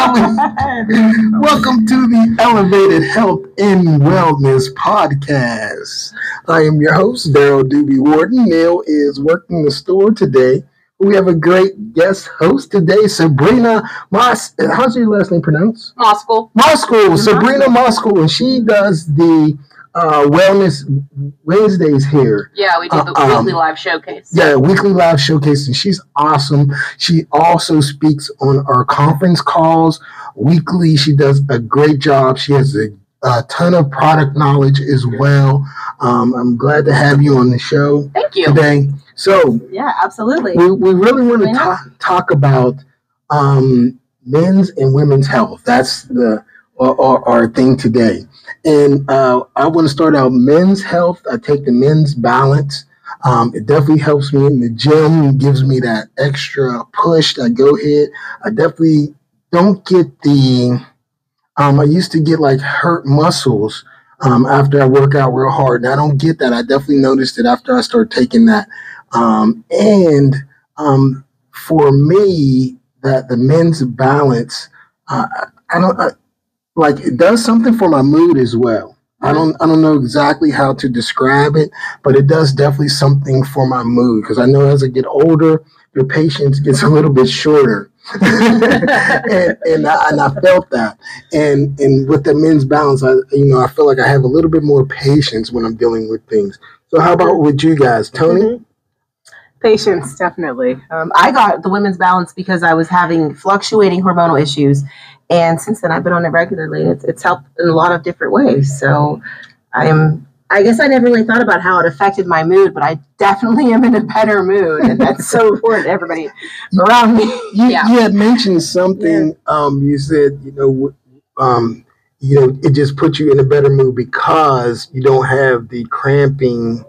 Welcome to the Elevated Health and Wellness Podcast. I am your host, Daryl Doobie Warden. Neil is working the store today. We have a great guest host today, Sabrina how's your last name pronounced? Moskal. Sabrina Moskal, and she does the Wellness Wednesdays here. Yeah, we do the weekly live showcase. Yeah, weekly live showcase, and she's awesome. She also speaks on our conference calls weekly. She does a great job. She has a ton of product knowledge as well. I'm glad to have you on the show. Thank you. Today. So yeah, absolutely. We really want to talk about men's and women's health. That's our thing today. And I want to start out men's health. I take the men's balance. It definitely helps me in the gym, gives me that extra push, that go ahead. I definitely don't get I used to get like hurt muscles after I work out real hard. And I don't get that. I definitely noticed it after I started taking that. For me, that the men's balance, it does something for my mood as well. I don't know exactly how to describe it, but it does definitely something for my mood, because I know as I get older, your patience gets a little bit shorter. and I felt that. And with the men's balance, I feel like I have a little bit more patience when I'm dealing with things. So how about with you guys, Tony? Mm-hmm. Patience, definitely. I got the women's balance because I was having fluctuating hormonal issues. And since then, I've been on it regularly. It's helped in a lot of different ways. So I guess I never really thought about how it affected my mood, but I definitely am in a better mood. And that's so important to everybody around me. You had mentioned something. Yeah. You said, it just puts you in a better mood because you don't have the cramping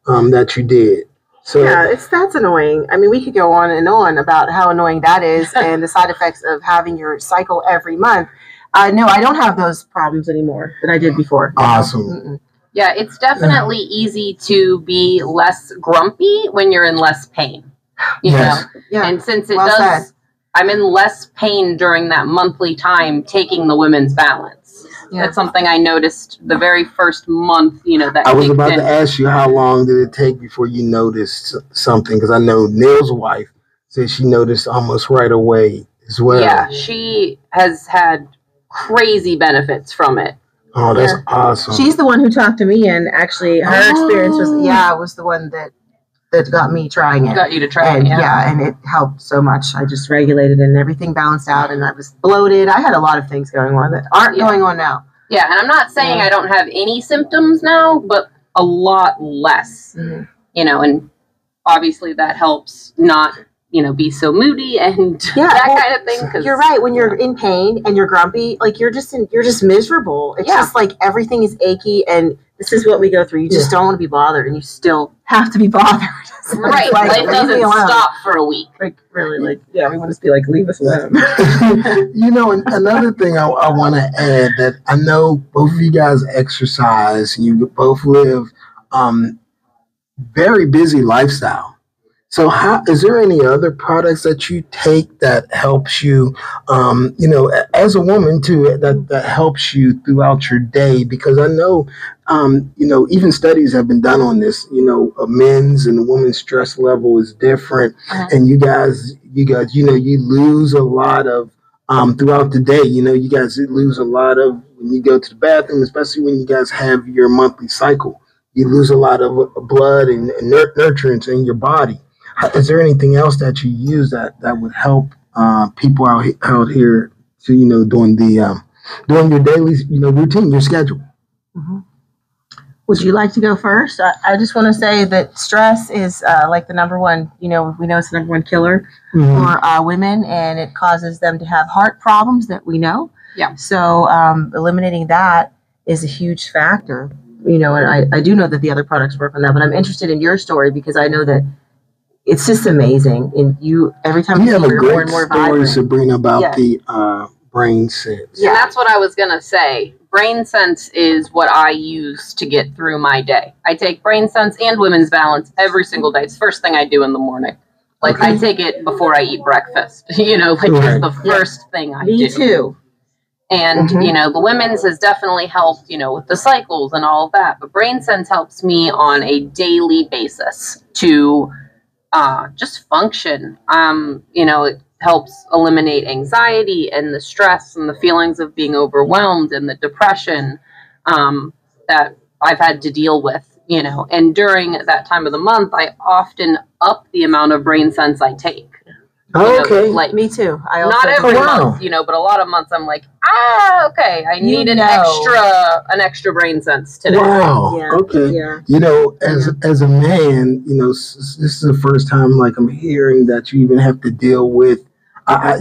that you did. So, yeah, that's annoying. I mean, we could go on and on about how annoying that is and the side effects of having your cycle every month. No, I don't have those problems anymore that I did before. Awesome. Mm-mm. Yeah, it's definitely easy to be less grumpy when you're in less pain. You know? Yeah. And since I'm in less pain during that monthly time taking the women's balance. Yeah. That's something I noticed the very first month, that I was about to ask you, how long did it take before you noticed something? Because I know Neil's wife said she noticed almost right away as well. Yeah, she has had crazy benefits from it. Oh, that's awesome. She's the one who talked to me, and actually her experience was the one that got me trying it. Got you to try it, and it helped so much. I just regulated and everything balanced out, and I was bloated. I had a lot of things going on that aren't going on now. Yeah, and I'm not saying I don't have any symptoms now, but a lot less. Mm-hmm. And obviously that helps not, be so moody and that kind of thing. 'Cause, you're right. When you're in pain and you're grumpy, like you're just miserable. It's just like everything is achy, and this is what we go through. You just don't want to be bothered, and you still have to be bothered. Right. Life doesn't stop for a week. Like, really, we want to just be like, leave us alone. Another thing I want to add, that I know both of you guys exercise, and you both live very busy lifestyle. So is there any other products that you take that helps you, as a woman too, that helps you throughout your day? Because I know, even studies have been done on this, a men's and a woman's stress level is different. Uh-huh. And you guys, you lose a lot of, throughout the day, you guys lose a lot of, when you go to the bathroom, especially when you guys have your monthly cycle, you lose a lot of blood and nutrients in your body. Is there anything else that you use that would help people out here to during your daily routine, your schedule? Mm-hmm. Would you like to go first? I just want to say that stress is like the number one. We know it's the number one killer for women, and it causes them to have heart problems that we know. Yeah. So eliminating that is a huge factor. And I do know that the other products work on that, but I'm interested in your story because I know that. It's just amazing, and every time you have a great story, Sabrina, about the brain sense. Yeah, that's what I was gonna say. Brain sense is what I use to get through my day. I take brain sense and women's balance every single day. It's the first thing I do in the morning. Like, I take it before I eat breakfast, you know, like, it's the first thing I do. Me too. And, you know, the women's has definitely helped, you know, with the cycles and all of that. But Brain Sense helps me on a daily basis to just function. You know, it helps eliminate anxiety and the stress and the feelings of being overwhelmed and the depression that I've had to deal with, you know. And during that time of the month, I often up the amount of Brain Sense I take. Oh, okay. Like, me too. I also not every month, you know, but a lot of months I'm like, okay, I need an extra Brain Sense today. Wow. Yeah. Okay. Yeah. You know, as a man, you know, this is the first time like I'm hearing that you even have to deal with.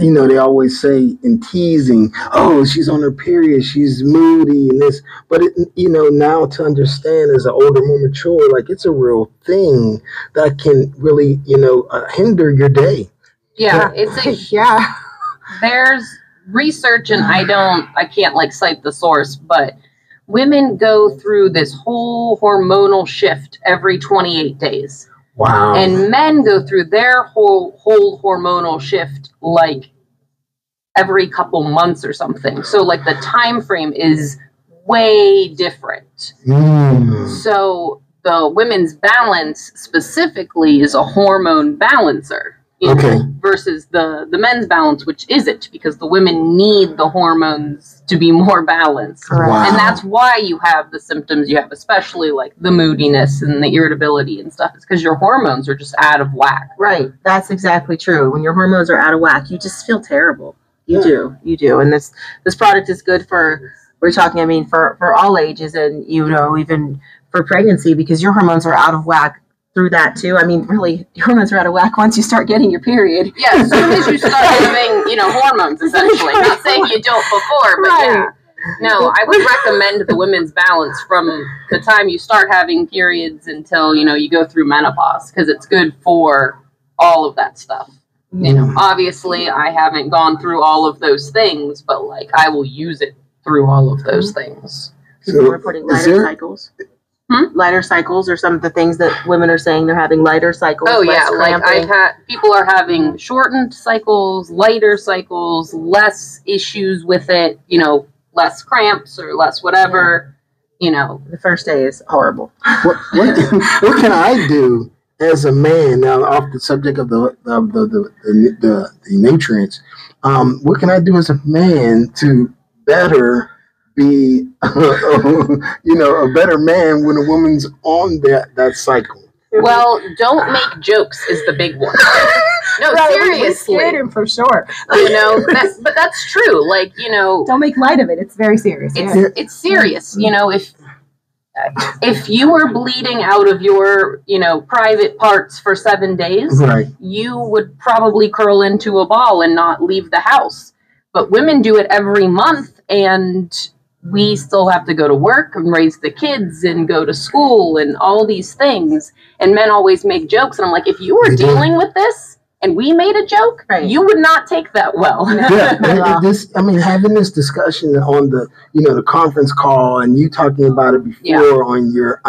You know, they always say in teasing, oh, she's on her period, she's moody and this. But, you know, now to understand as an older, more mature, like it's a real thing that can really, you know, hinder your day. Yeah, there's research, and I can't like cite the source, but women go through this whole hormonal shift every 28 days. Wow. And men go through their whole hormonal shift like every couple months or something. So like the time frame is way different. So the women's balance specifically is a hormone balancer. Versus the men's balance, which isn't, because the women need the hormones to be more balanced. Wow. And that's why you have the symptoms you have, especially like the moodiness and the irritability and stuff. It's because your hormones are just out of whack. Right. That's exactly true. When your hormones are out of whack, you just feel terrible. You do. And this product is good for, we're talking, I mean, for all ages, and, you know, even for pregnancy, because your hormones are out of whack through that too. I mean, really, your hormones are out of whack once you start getting your period. Yeah, as soon as you start having, you know, hormones, essentially. Not saying you don't before, but yeah. No, I would recommend the women's balance from the time you start having periods until, you know, you go through menopause, because it's good for all of that stuff. You know, obviously, I haven't gone through all of those things, but like I will use it through all of those things. So reporting lighter cycles. Lighter cycles, or some of the things that women are saying they're having lighter cycles. Oh yeah, like people are having shortened cycles, lighter cycles, less issues with it, you know, less cramps or less whatever, you know. The first day is horrible. What can I do as a man, now off the subject of the nutrients, what can I do as a man to better be, you know, a better man when a woman's on that cycle? Well, don't make jokes is the big one. No, seriously. For sure. You know, but that's true. Like, you know, don't make light of it. It's very serious. It's serious. You know, if you were bleeding out of your, you know, private parts for 7 days, you would probably curl into a ball and not leave the house. But women do it every month, and we still have to go to work and raise the kids and go to school and all these things. And men always make jokes. And I'm like, if you were dealing with this and we made a joke, you would not take that well. I mean, having this discussion on the, you know, the conference call, and you talking about it before on your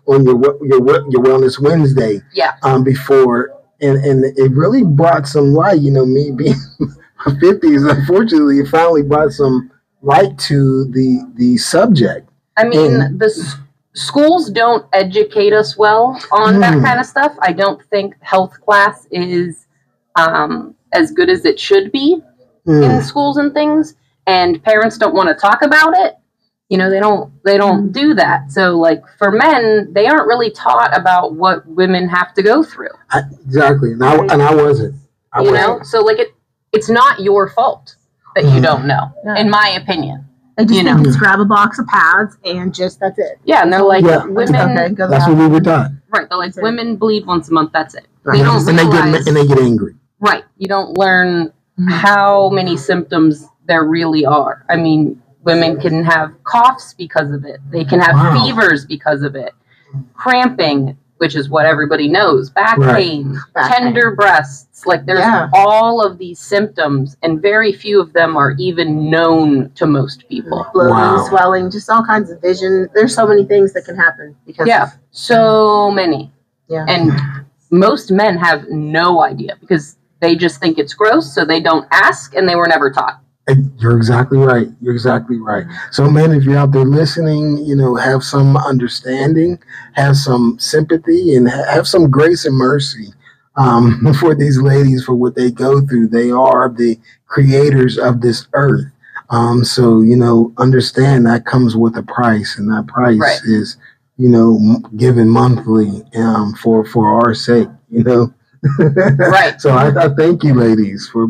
Wellness Wednesday, before, and it really brought some light. You know, me being 50s, unfortunately, it finally brought some light to the subject. I mean, the schools don't educate us well on that kind of stuff. I don't think health class is as good as it should be in schools and things, and parents don't want to talk about it. You know, they don't do that. So like for men, they aren't really taught about what women have to go through. Exactly. And I wasn't. You know, so like it's not your fault that you don't know, in my opinion. They just think it's grab a box of pads and just, that's it. Yeah, and they're like, women... That's what we were done. Right, they're like, women bleed once a month, that's it. Right. And they get angry. Right, you don't learn how many symptoms there really are. I mean, women can have coughs because of it. They can have fevers because of it. Cramping, which is what everybody knows. Back pain, tender breasts. Like there's all of these symptoms, and very few of them are even known to most people. Bloating, swelling, just all kinds of vision. There's so many things that can happen because so many. Yeah. And most men have no idea because they just think it's gross, so they don't ask, and they were never taught. You're exactly right. You're exactly right. So, men, if you're out there listening, have some understanding, have some sympathy, and have some grace and mercy for these ladies for what they go through. They are the creators of this earth. So, understand that comes with a price, and that price is, given monthly for our sake, Right. So I thank you, ladies, for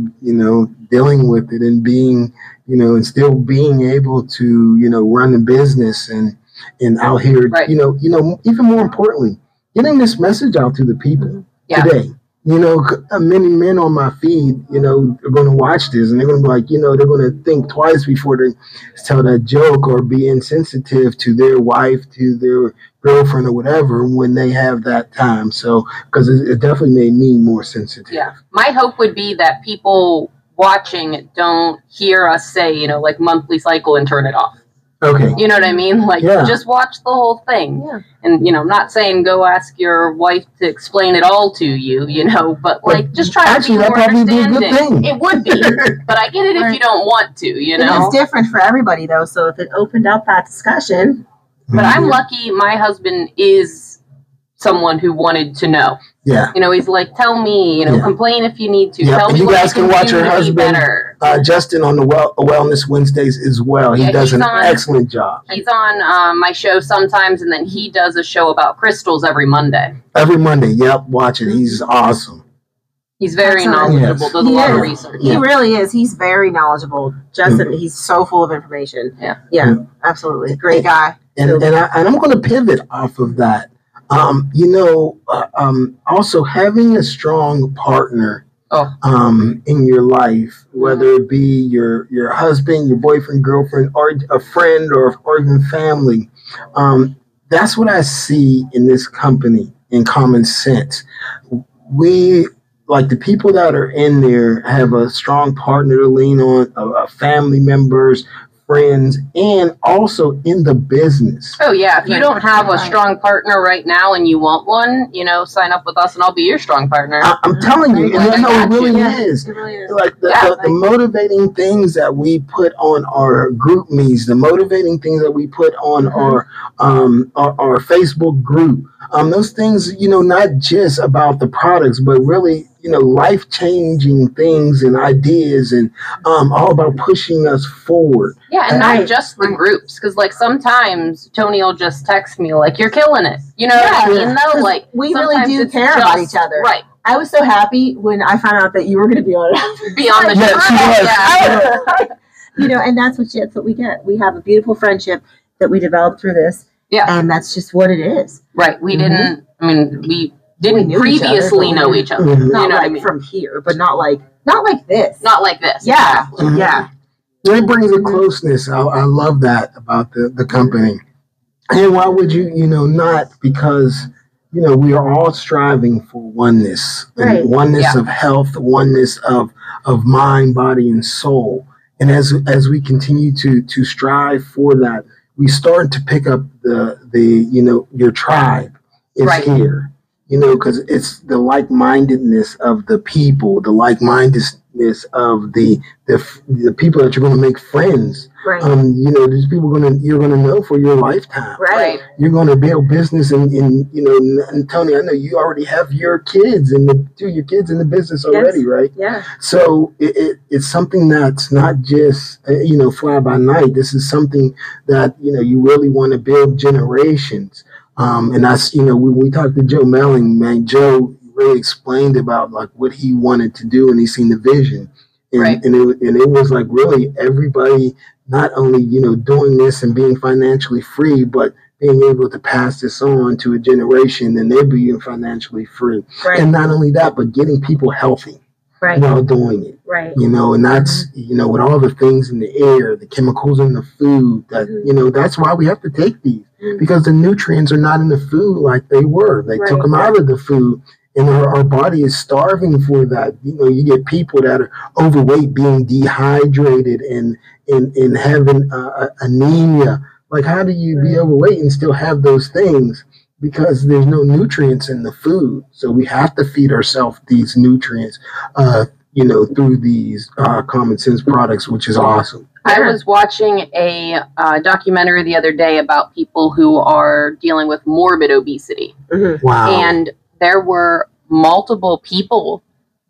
dealing with it and being and still being able to run a business and out here even more importantly getting this message out to the people today. Many men on my feed are going to watch this and they're going to be like they're going to think twice before they tell that joke or be insensitive to their wife, to their girlfriend or whatever when they have that time. So because it definitely made me more sensitive. Yeah, my hope would be that people watching don't hear us say like monthly cycle and turn it off. Okay. You know what I mean? Like, just watch the whole thing. Yeah. And, I'm not saying go ask your wife to explain it all to you, but like, just try to be more understanding. It would be, but I get it if you don't want to, It's different for everybody, though. So if it opened up that discussion. But I'm lucky my husband is someone who wanted to know. Yeah. He's like, tell me, complain if you need to. Yeah. Tell and me you guys can watch her husband, Justin, on the Wellness Wednesdays as well. He does an excellent job. He's on my show sometimes, and then he does a show about crystals every Monday. Every Monday, yep, watch it. He's awesome. He's very knowledgeable, does a lot of research. He really is. He's very knowledgeable. Justin, he's so full of information. Yeah, absolutely. Great guy. And I'm going to pivot off of that. Also having a strong partner in your life, whether it be your husband, your boyfriend, girlfriend, or a friend, or even family, that's what I see in this company in Common Sense. We, like the people that are in there, have a strong partner to lean on, family members, friends, and also in the business. Oh yeah, if you don't have a strong partner right now and you want one, sign up with us and I'll be your strong partner. I'm telling you, it really is. It really is. Like the motivating things that we put on our group meets, the motivating things that we put on our Facebook group. Those things, not just about the products, but really, life-changing things and ideas and all about pushing us forward. Yeah, and not just the groups, because like sometimes Tony will just text me like, "You're killing it." You know what I mean? Though, like we really do care about each other, right? I was so happy when I found out that you were going to be on the show. Yeah. And that's what we get. We have a beautiful friendship that we developed through this. Yeah, and that's just what it is. Right. We didn't. I mean, we didn't previously know each other. Not like from here, but not like this. Not like this. Yeah. Yeah. It brings a closeness. I love that about the company. And why would you, not? Because, we are all striving for oneness. Right. And oneness of health, oneness of mind, body, and soul. And as we continue to strive for that, we start to pick up your tribe is here. Because it's the like-mindedness of the people, the like-mindedness of the people that you're going to make friends. Right. These people you're gonna know for your lifetime. Right. You're going to build business, and Tony, I know you already have your kids in the business already, right? Yeah. So it's something that's not just fly by night. This is something that you really want to build generations. And that's, when we talked to Joe Melling, man, Joe really explained about like what he wanted to do and he seen the vision. And, and it was like really everybody not only, doing this and being financially free, but being able to pass this on to a generation and they're being financially free. Right. And not only that, but getting people healthy while doing it. Right. And that's, with all the things in the air, the chemicals in the food, that, that's why we have to take these. Because the nutrients are not in the food like they were. They took them out of the food, and our body is starving for that. You get people that are overweight being dehydrated and having anemia. Like, how do you be overweight and still have those things? because there's no nutrients in the food. So we have to feed ourselves these nutrients, through these common sense products, which is awesome. I was watching a documentary the other day about people who are dealing with morbid obesity. Mm-hmm. Wow. And there were multiple people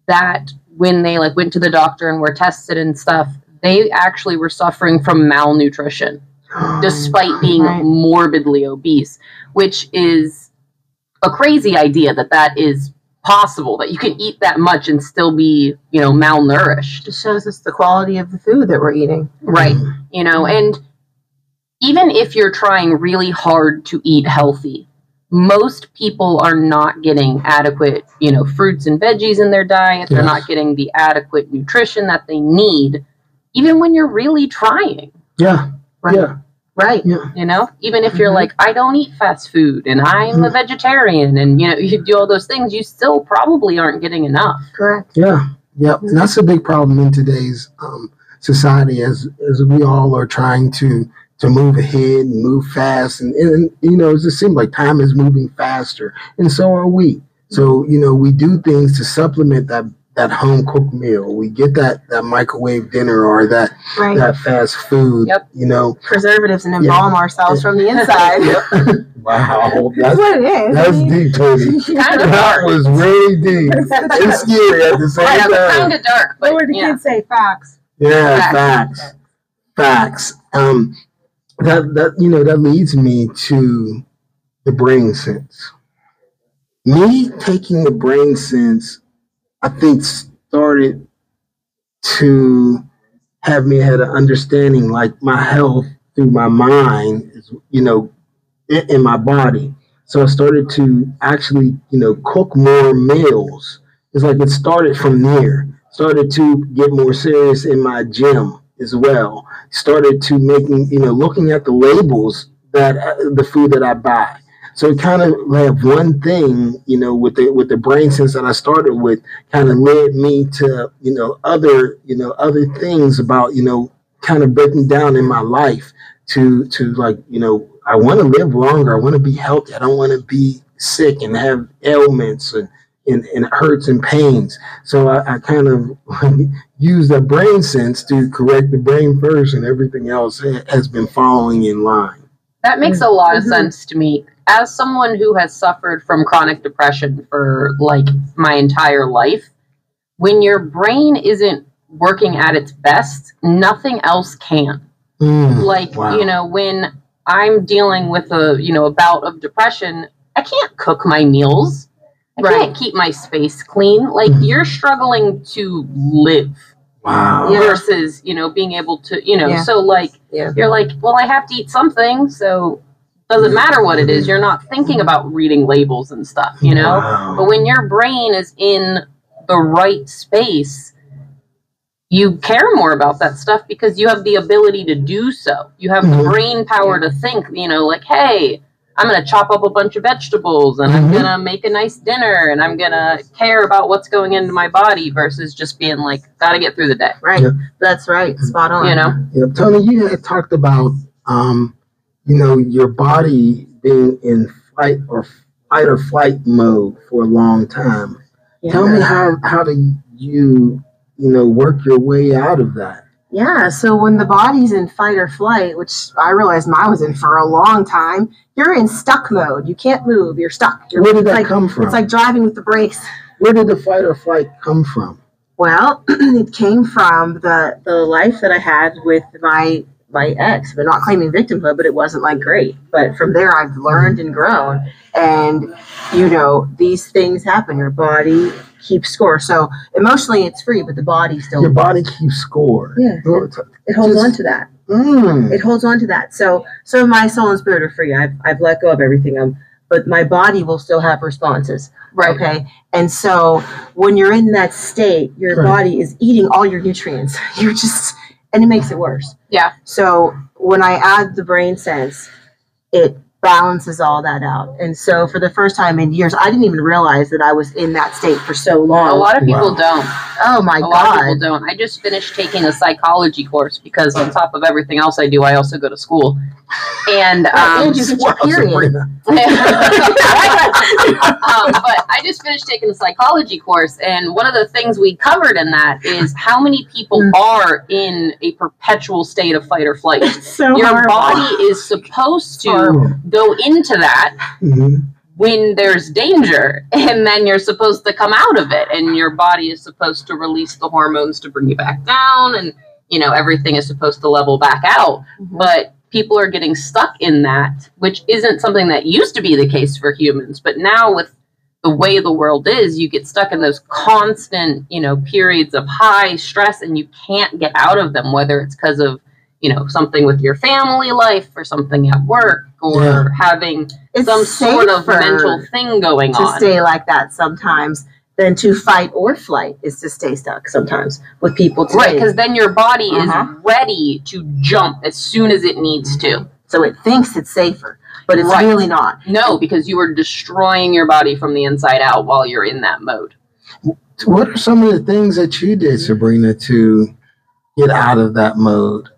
that when they went to the doctor and were tested and stuff, they actually were suffering from malnutrition despite being morbidly obese, which is a crazy idea that is possible, that you can eat that much and still be, malnourished. It shows us the quality of the food that we're eating. Right. And even if you're trying really hard to eat healthy, most people are not getting adequate, fruits and veggies in their diet. They're not getting the adequate nutrition that they need, even when you're really trying. Yeah. Right. Yeah. Right. Yeah. Even if you're like, I don't eat fast food and I'm a vegetarian and, you do all those things, you still probably aren't getting enough. Correct. Yeah. Yep. And that's a big problem in today's society as we all are trying to move ahead and move fast. And it just seems like time is moving faster. And so are we. So, we do things to supplement that home-cooked meal. We get that microwave dinner or that fast food, preservatives and embalm ourselves from the inside. Wow. That's deep, Tony. That was really deep. It's scary at the same time. Kind of dark, but what would the kids say? Facts. Yeah, facts. That leads me to the brain sense. Me taking the brain sense, I think, started to have me had an understanding, like my health through my mind is, in my body. So I started to actually, cook more meals. It's like it started from there. Started to get more serious in my gym as well. Started to looking at the labels that the food that I buy. So it kind of like one thing, with the brain sense that I started with, kind of led me to, other things about, kind of breaking down in my life to I want to live longer. I want to be healthy. I don't want to be sick and have ailments and hurts and pains. So I kind of use that brain sense to correct the brain first, and everything else has been following in line. That makes a lot of sense to me. As someone who has suffered from chronic depression for my entire life, when your brain isn't working at its best, nothing else can. When I'm dealing with a bout of depression, I can't cook my meals. I can't keep my space clean. You're struggling to live. Wow. Versus, being able to, you're like, well, I have to eat something, so doesn't matter what it is. You're not thinking about reading labels and stuff, Wow. But when your brain is in the right space, you care more about that stuff because you have the ability to do so. You have the brain power to think, hey, I'm going to chop up a bunch of vegetables and I'm going to make a nice dinner and I'm going to care about what's going into my body versus just being like, got to get through the day. Right. Yep. That's right. Spot on. Yep. Tony, you had talked about, your body being in fight or flight mode for a long time. Yeah. Tell me how do you, work your way out of that? Yeah, so when the body's in fight or flight, which I realized mine was in for a long time, you're in stuck mode. You can't move. You're stuck. Where did that come from? It's like driving with the brakes. Where did the fight or flight come from? Well, it came from the life that I had with my ex. We're not claiming victimhood, but it wasn't great. But from there, I've learned and grown. And, these things happen. Your body keeps score. So emotionally, it's free, but the body still... Your body keeps score. Yeah. It holds on to that. It holds on to that. So my soul and spirit are free. I've let go of everything. But my body will still have responses. Right. Okay. And so when you're in that state, your body is eating all your nutrients. And it makes it worse. Yeah. So when I add the brain sense, it balances all that out. And so for the first time in years, I didn't even realize that I was in that state for so long. A lot of people don't. Oh my God. A lot of people don't. I just finished taking a psychology course because on top of everything else I do, I also go to school. And you get your period. But I just finished taking a psychology course, and one of the things we covered in that is how many people are in a perpetual state of fight or flight. So your body is supposed to go into that when there's danger, and then you're supposed to come out of it, and your body is supposed to release the hormones to bring you back down, and everything is supposed to level back out. But people are getting stuck in that, which isn't something that used to be the case for humans. But now with the way the world is, you get stuck in those constant, periods of high stress, and you can't get out of them, whether it's because of, something with your family life or something at work or having some sort of mental thing going on. To stay like that sometimes than to fight or flight is to stay stuck sometimes with people today. Right, because then your body is ready to jump as soon as it needs to. So it thinks it's safer, but it's really not. No, because you are destroying your body from the inside out while you're in that mode. What are some of the things that you did, Sabrina, to get out of that mode?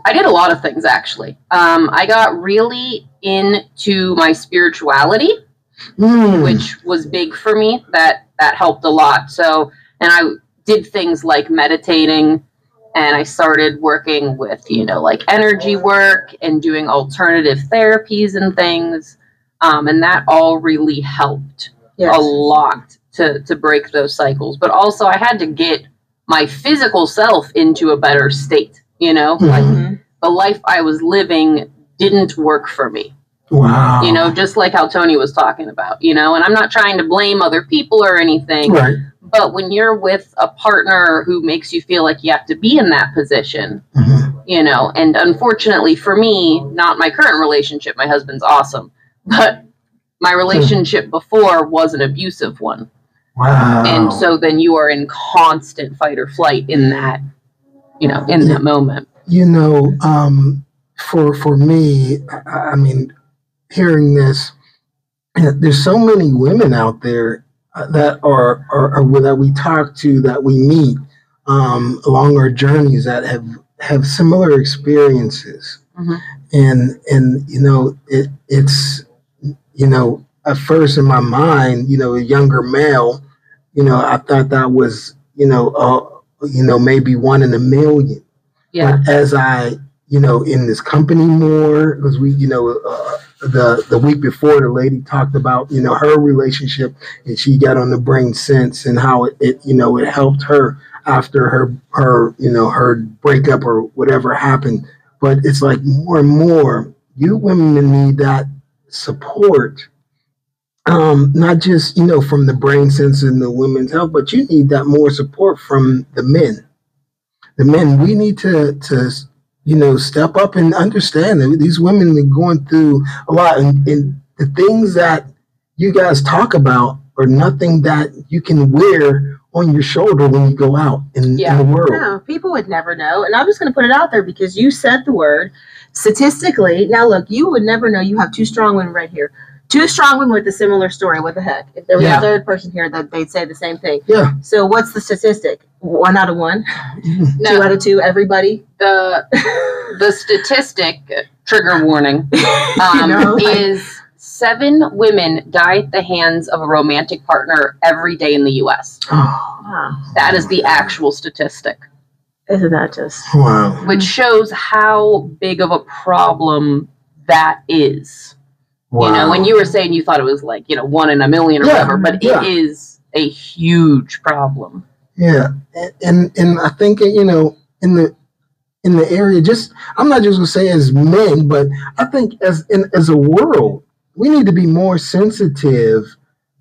I did a lot of things, actually. I got really into my spirituality. Which was big for me. That helped a lot. So, and I did things like meditating, and I started working with, like energy work and doing alternative therapies and things. And that all really helped a lot to break those cycles. But also I had to get my physical self into a better state, like the life I was living didn't work for me. Wow. Just like how Tony was talking about, and I'm not trying to blame other people or anything, but when you're with a partner who makes you feel like you have to be in that position, and unfortunately for me, not my current relationship, my husband's awesome, but my relationship before was an abusive one. Wow. And so then you are in constant fight or flight in that, in that moment. For me, I mean, hearing this, there's so many women out there that are that we talk to, that we meet along our journeys, that have similar experiences, and it's at first in my mind, a younger male, I thought that was maybe one in a million. But as I in this company more, because we the week before, the lady talked about her relationship, and she got on the Brain Sense and how it helped her after her breakup or whatever happened. But it's like more and more, you women need that support, not just from the Brain Sense and the Women's Health, but you need that more support from the men. We need to step up and understand that these women are going through a lot, and the things that you guys talk about are nothing that you can wear on your shoulder when you go out in the world. No, people would never know. And I'm just going to put it out there because you said the word. Statistically, now look, you would never know. You have two strong women right here. Two strong women with a similar story. What the heck? If there was a third person here, that they'd say the same thing. Yeah. So what's the statistic? 1 out of 1? No. 2 out of 2? Everybody? The statistic, trigger warning, is 7 women die at the hands of a romantic partner every day in the U.S. Wow. That is the actual statistic. Isn't that just... Wow. Which shows how big of a problem that is. Wow. When you were saying you thought it was like, 1 in a million or whatever, but it is a huge problem. Yeah. And I think, in the area, I'm not just going to say as men, but I think as a world, we need to be more sensitive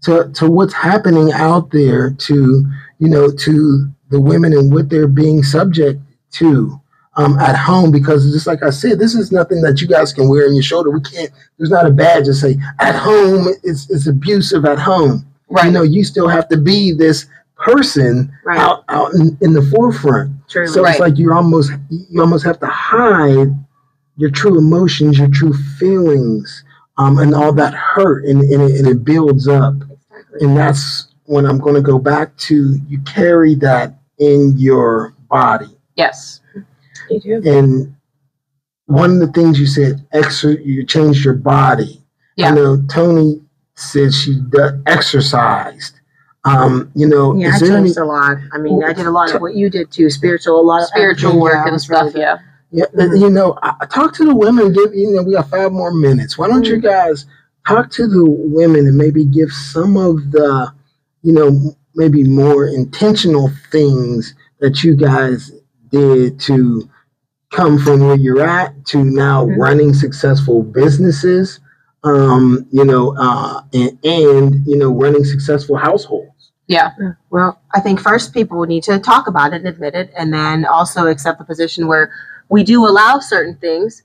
to what's happening out there, to the women and what they're being subject to at home, because just like I said, this is nothing that you guys can wear on your shoulder. There's not a badge to say at home it's abusive at home. Right. You still have to be this person out in the forefront. True. So it's like you almost have to hide your true emotions, your true feelings, and all that hurt, and it builds up. And that's when I'm going to go back to, you carry that in your body. Yes. You do. And one of the things you said, you changed your body. Yeah. I know Tony said she exercised. I changed a lot. I mean, I did a lot of what you did too, a lot of spiritual work and stuff. Yeah. I talk to the women. We got 5 more minutes. Why don't you guys talk to the women and maybe give some of the, maybe more intentional things that you guys did to come from where you're at to now running successful businesses, and running successful households. Yeah. Well, I think first people need to talk about it and admit it, and then also accept the position where we do allow certain things.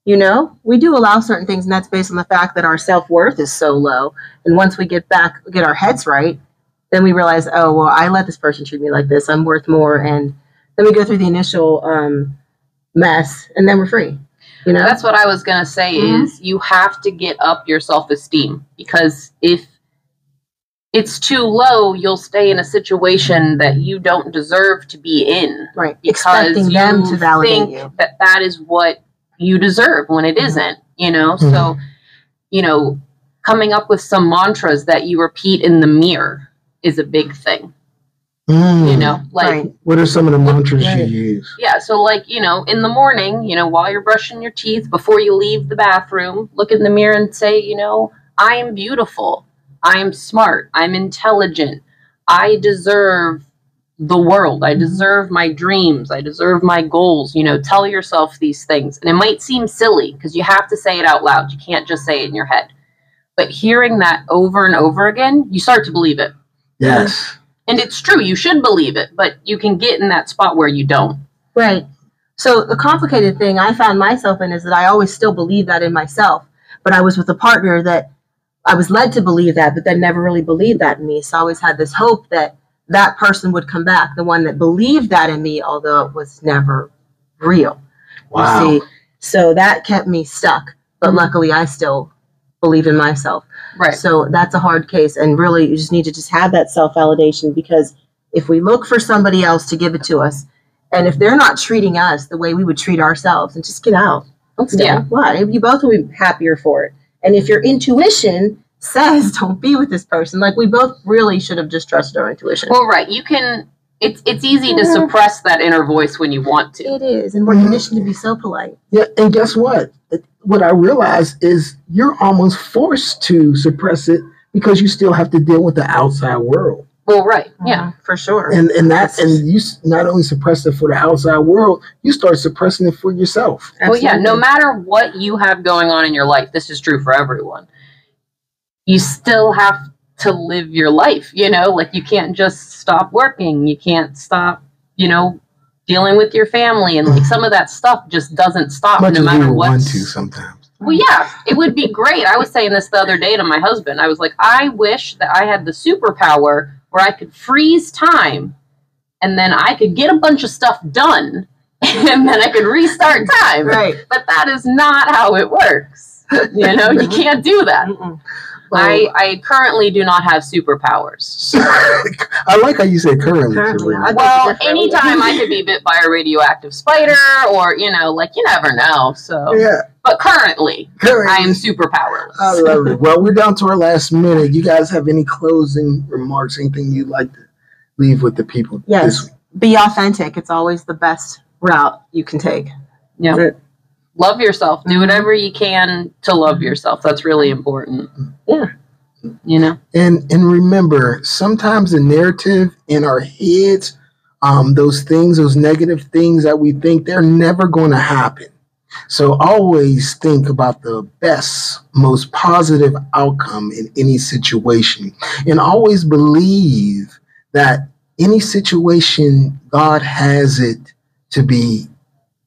We do allow certain things, and that's based on the fact that our self-worth is so low. And once we get our heads right, then we realize, oh, well, I let this person treat me like this. I'm worth more. And then we go through the initial mess, and then we're free. That's what I was going to say is you have to get up your self-esteem, because if it's too low, you'll stay in a situation that you don't deserve to be in. Right. Because expecting them to validate you. That is what you deserve when it isn't, So, coming up with some mantras that you repeat in the mirror is a big thing. What are some of the mantras you use? Yeah, so in the morning, while you're brushing your teeth, before you leave the bathroom, look in the mirror and say, I am beautiful, I am smart, I'm intelligent, I deserve the world, I deserve my dreams, I deserve my goals. Tell yourself these things. And it might seem silly because you have to say it out loud. You can't just say it in your head. But hearing that over and over again, you start to believe it. Yes. And it's true, you should believe it, but you can get in that spot where you don't. Right. So the complicated thing I found myself in is that I always still believe that in myself, but I was with a partner that I was led to believe that, but then never really believed that in me. So I always had this hope that that person would come back, the one that believed that in me, although it was never real. Wow. You see? So that kept me stuck, but luckily I still believe in myself. Right. So that's a hard case. And really, you just need to have that self-validation, because if we look for somebody else to give it to us, and if they're not treating us the way we would treat ourselves, and just get out. Don't stay. Yeah. Why? You both will be happier for it. And if your intuition says don't be with this person, we both really should have just trusted our intuition. Well, right. You can, it's easy to suppress that inner voice when you want to. It is. And we're conditioned to be so polite. Yeah. And guess what? What I realized is you're almost forced to suppress it because you still have to deal with the outside world. Well, right. Yeah, for sure. And you not only suppress it for the outside world, you start suppressing it for yourself. Absolutely. Well, yeah, no matter what you have going on in your life, this is true for everyone. You still have to live your life, you can't just stop working. You can't stop, dealing with your family, and some of that stuff just doesn't stop no matter what. Want to sometimes. Well, yeah, it would be great. I was saying this the other day to my husband. I was like, I wish that I had the superpower where I could freeze time, and then I could get a bunch of stuff done, and then I could restart time. Right. But that is not how it works. You can't do that. I currently do not have superpowers. I like how you say currently. Well, anytime I could be bit by a radioactive spider, or, you never know. So, yeah. But currently, I am super powerless. I love it. Well, we're down to our last minute. You guys have any closing remarks, anything you'd like to leave with the people? Yes. Be authentic. It's always the best route you can take. Yeah. Love yourself. Do whatever you can to love yourself. That's really important. Yeah. And remember, sometimes the narrative in our heads, those negative things that we think, they're never going to happen. So always think about the best, most positive outcome in any situation. And always believe that any situation, God has it to be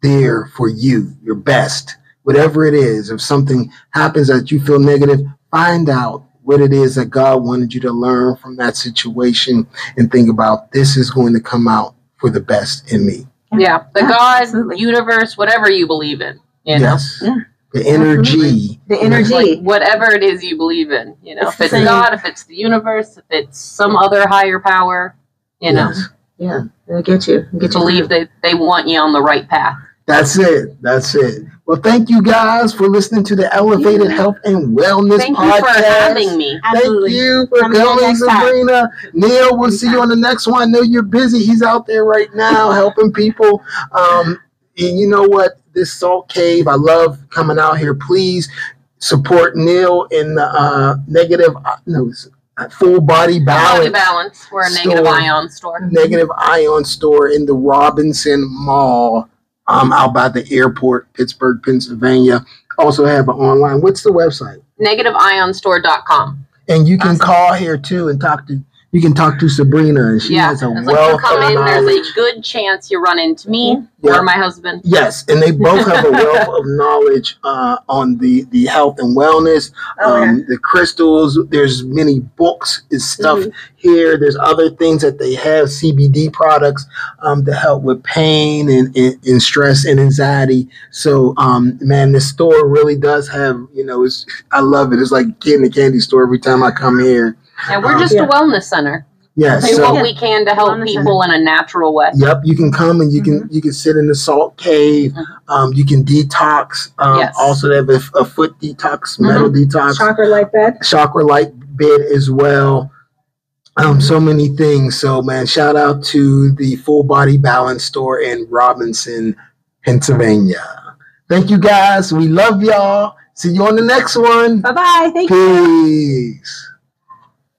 there for you, your best, whatever it is. If something happens that you feel negative, find out what it is that God wanted you to learn from that situation, and think about, this is going to come out for the best in me. Yeah, the God, universe, whatever you believe in. You know? Yes. Yeah. The energy. The energy. Like whatever it is you believe in. You know, if it's God, if it's the universe, if it's some other higher power, you know. Yeah, I get you. Believe that they want you on the right path. That's it. That's it. Well, thank you guys for listening to the Elevated Health and Wellness Podcast. Thank you for having me. Absolutely. Thank you for coming, Sabrina. Neil, we'll see you on the next one. I know you're busy. He's out there right now helping people. And you know what? This Salt Cave, I love coming out here. Please support Neil in the Full Body Balance. We're a negative ion store. Negative ion store in the Robinson Mall. Out by the airport, Pittsburgh, Pennsylvania. Also have an online. What's the website? NegativeIonStore.com. And you can call here too and talk to. You can talk to Sabrina, and she has a wealth of knowledge. There's a good chance you run into me or my husband. Yes, and they both have a wealth of knowledge on the health and wellness, the crystals. There's many books and stuff here. There's other things that they have, CBD products to help with pain and stress and anxiety. So, man, this store really does have, I love it. It's like getting a candy store every time I come here. And we're just a wellness center. Yes, do what we can to help people in a natural way. Yep, you can come and you can sit in the Salt Cave. You can detox. Also, they have a foot detox, metal detox, chakra light bed as well. So many things. So, man, shout out to the Full Body Balance store in Robinson, Pennsylvania. Thank you, guys. We love y'all. See you on the next one. Bye-bye. Thank you. Peace.